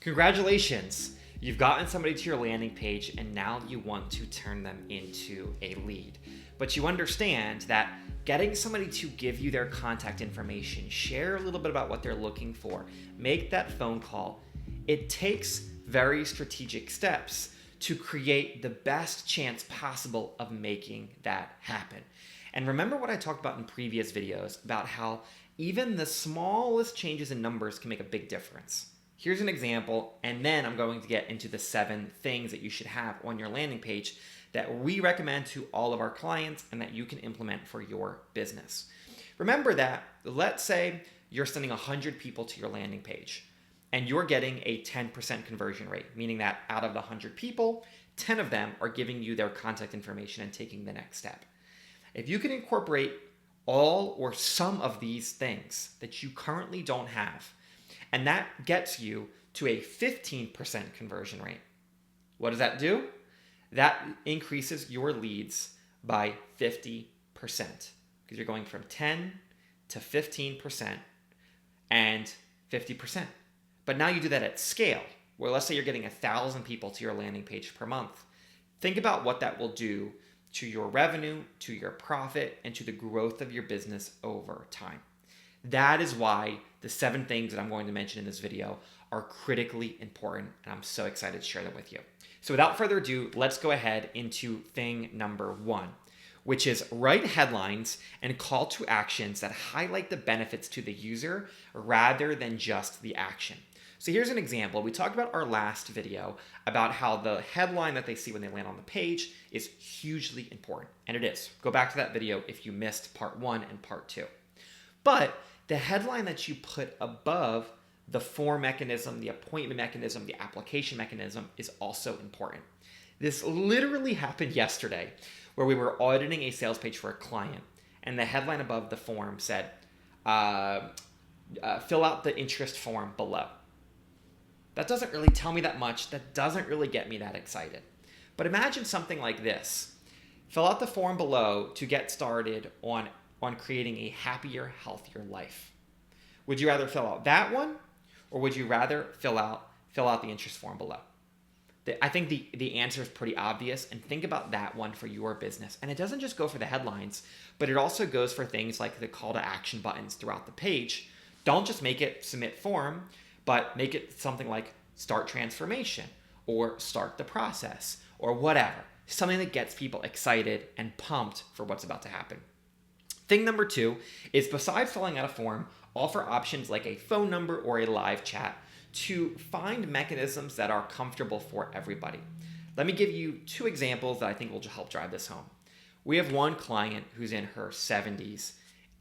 Congratulations! You've gotten somebody to your landing page and now you want to turn them into a lead. But you understand that getting somebody to give you their contact information, share a little bit about what they're looking for, make that phone call, it takes very strategic steps to create the best chance possible of making that happen. And remember what I talked about in previous videos about how even the smallest changes in numbers can make a big difference. Here's an example, and then I'm going to get into the 7 things that you should have on your landing page that we recommend to all of our clients and that you can implement for your business. Remember that, let's say you're sending 100 people to your landing page and you're getting a 10% conversion rate, meaning that out of the 100 people, 10 of them are giving you their contact information and taking the next step. If you can incorporate all or some of these things that you currently don't have, and that gets you to a 15% conversion rate. What does that do? That increases your leads by 50% because you're going from 10 to 15% and 50%. But now you do that at scale, where let's say you're getting 1,000 people to your landing page per month. Think about what that will do to your revenue, to your profit, and to the growth of your business over time. That is why the 7 things that I'm going to mention in this video are critically important, and I'm so excited to share them with you. So without further ado, let's go ahead into thing number 1, which is write headlines and call to actions that highlight the benefits to the user rather than just the action. So here's an example. We talked about our last video about how the headline that they see when they land on the page is hugely important, and it is. Go back to that video if you missed part 1 and part 2. But the headline that you put above the form mechanism, the appointment mechanism, the application mechanism is also important. This literally happened yesterday where we were auditing a sales page for a client and the headline above the form said, fill out the interest form below. That doesn't really tell me that much. That doesn't really get me that excited. But imagine something like this. Fill out the form below to get started on creating a happier, healthier life. Would you rather fill out that one, or would you rather fill out the interest form below? I think the answer is pretty obvious, and think about that one for your business. And it doesn't just go for the headlines, but it also goes for things like the call to action buttons throughout the page. Don't just make it submit form, but make it something like start transformation or start the process or whatever. Something that gets people excited and pumped for what's about to happen. Thing number 2 is, besides filling out a form, offer options like a phone number or a live chat to find mechanisms that are comfortable for everybody. Let me give you 2 examples that I think will help drive this home. We have one client who's in her 70s,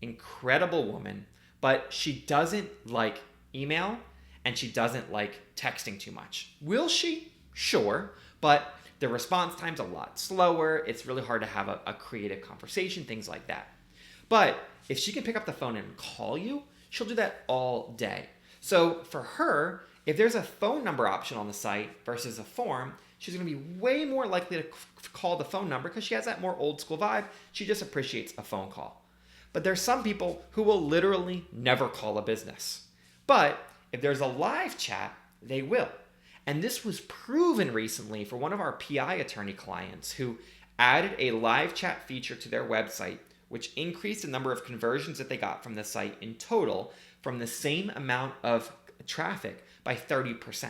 incredible woman, but she doesn't like email and she doesn't like texting too much. Will she? Sure, but the response time's a lot slower. It's really hard to have a creative conversation, things like that. But if she can pick up the phone and call you, she'll do that all day. So for her, if there's a phone number option on the site versus a form, she's going to be way more likely to call the phone number because she has that more old school vibe. She just appreciates a phone call. But there's some people who will literally never call a business. But if there's a live chat, they will. And this was proven recently for one of our PI attorney clients who added a live chat feature to their website, which increased the number of conversions that they got from the site in total from the same amount of traffic by 30%.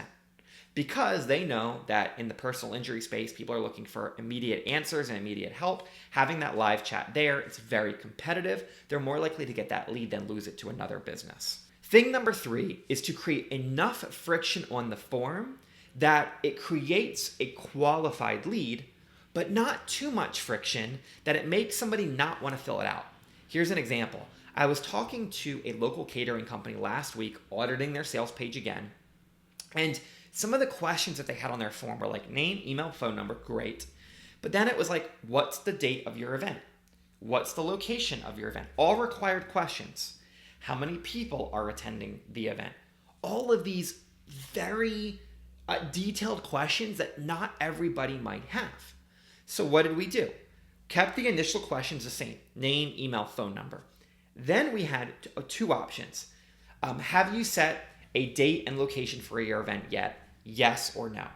Because they know that in the personal injury space, people are looking for immediate answers and immediate help. Having that live chat there, it's very competitive. They're more likely to get that lead than lose it to another business. Thing number 3 is to create enough friction on the form that it creates a qualified lead, but not too much friction that it makes somebody not want to fill it out. Here's an example. I was talking to a local catering company last week, auditing their sales page again, and some of the questions that they had on their form were like name, email, phone number, great. But then it was like, what's the date of your event? What's the location of your event? All required questions. How many people are attending the event? All of these very detailed questions that not everybody might have. So what did we do? Kept the initial questions the same, name, email, phone number. Then we had 2 options. Have you set a date and location for your event yet? Yes or no?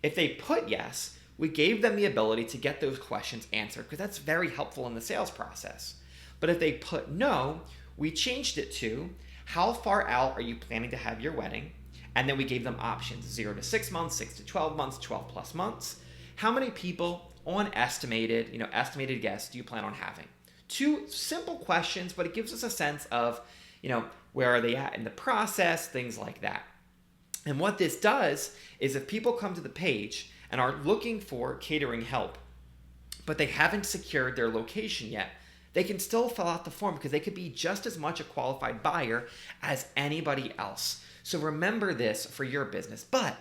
If they put yes, we gave them the ability to get those questions answered because that's very helpful in the sales process. But if they put no, we changed it to how far out are you planning to have your wedding? And then we gave them options, 0 to 6 months, 6 to 12 months, 12 plus months. How many people on estimated guests do you plan on having? 2 simple questions, but it gives us a sense of, where are they at in the process, things like that. And what this does is if people come to the page and are looking for catering help, but they haven't secured their location yet, they can still fill out the form because they could be just as much a qualified buyer as anybody else. So remember this for your business, but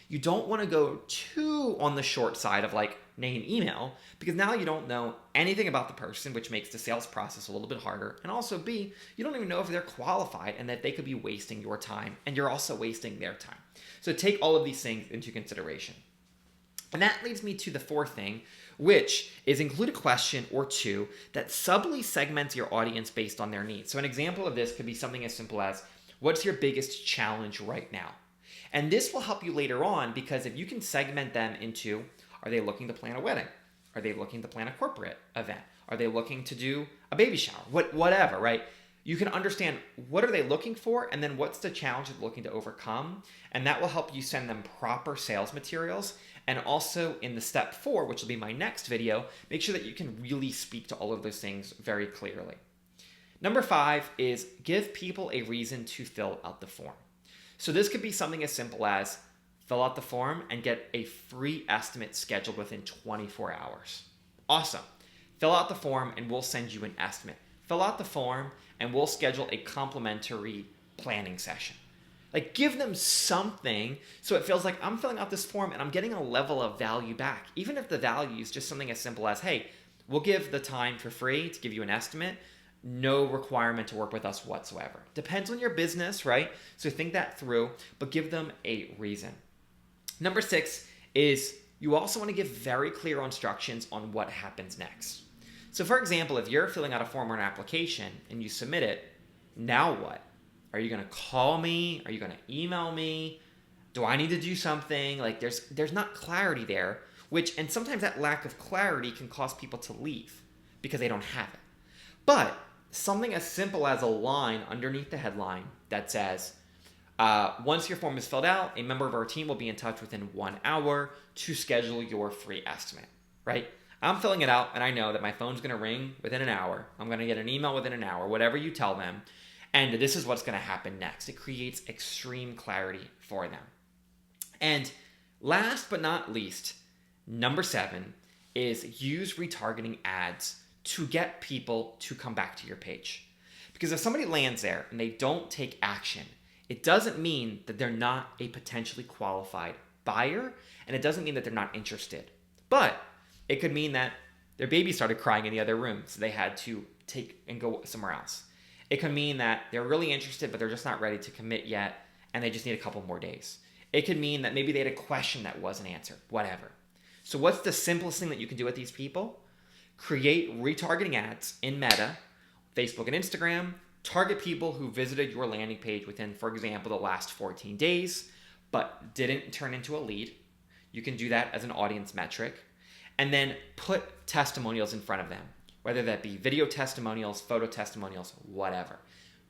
you don't want to go too on the short side of like name, email, because now you don't know anything about the person, which makes the sales process a little bit harder. And also B, you don't even know if they're qualified and that they could be wasting your time and you're also wasting their time. So take all of these things into consideration. And that leads me to the 4th thing, which is include a question or 2 that subtly segments your audience based on their needs. So an example of this could be something as simple as, what's your biggest challenge right now? And this will help you later on because if you can segment them into, are they looking to plan a wedding? Are they looking to plan a corporate event? Are they looking to do a baby shower? Whatever, right? You can understand what are they looking for and then what's the challenge they're looking to overcome. And that will help you send them proper sales materials. And also in the step 4, which will be my next video, make sure that you can really speak to all of those things very clearly. Number 5 is give people a reason to fill out the form. So this could be something as simple as fill out the form and get a free estimate scheduled within 24 hours. Awesome. Fill out the form and we'll send you an estimate. Fill out the form and we'll schedule a complimentary planning session. Like give them something so it feels like I'm filling out this form and I'm getting a level of value back. Even if the value is just something as simple as, hey, we'll give the time for free to give you an estimate. No requirement to work with us whatsoever. Depends on your business, right? So think that through, but give them a reason. Number 6 is you also want to give very clear instructions on what happens next. So for example, if you're filling out a form or an application and you submit it, now what? Are you going to call me? Are you going to email me? Do I need to do something? Like there's not clarity there, and sometimes that lack of clarity can cause people to leave because they don't have it. But something as simple as a line underneath the headline that says, once your form is filled out, a member of our team will be in touch within 1 hour to schedule your free estimate, right? I'm filling it out and I know that my phone's going to ring within an hour. I'm going to get an email within an hour, whatever you tell them. And this is what's going to happen next. It creates extreme clarity for them. And last but not least, number 7 is use retargeting ads to get people to come back to your page. Because if somebody lands there and they don't take action, it doesn't mean that they're not a potentially qualified buyer, and it doesn't mean that they're not interested. But it could mean that their baby started crying in the other room, so they had to take and go somewhere else. It could mean that they're really interested, but they're just not ready to commit yet, and they just need a couple more days. It could mean that maybe they had a question that wasn't answered, whatever. So what's the simplest thing that you can do with these people? Create retargeting ads in Meta, Facebook and Instagram. Target people who visited your landing page within, for example, the last 14 days, but didn't turn into a lead. You can do that as an audience metric. And then put testimonials in front of them, whether that be video testimonials, photo testimonials, whatever.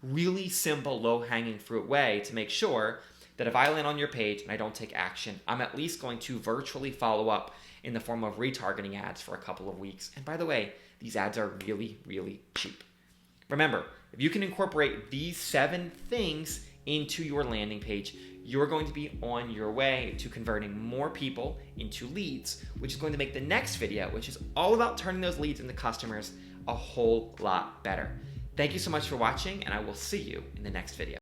Really simple, low-hanging fruit way to make sure that if I land on your page and I don't take action, I'm at least going to virtually follow up in the form of retargeting ads for a couple of weeks. And by the way, these ads are really, really cheap. Remember, if you can incorporate these 7 things into your landing page, you're going to be on your way to converting more people into leads, which is going to make the next video, which is all about turning those leads into customers, a whole lot better. Thank you so much for watching, and I will see you in the next video.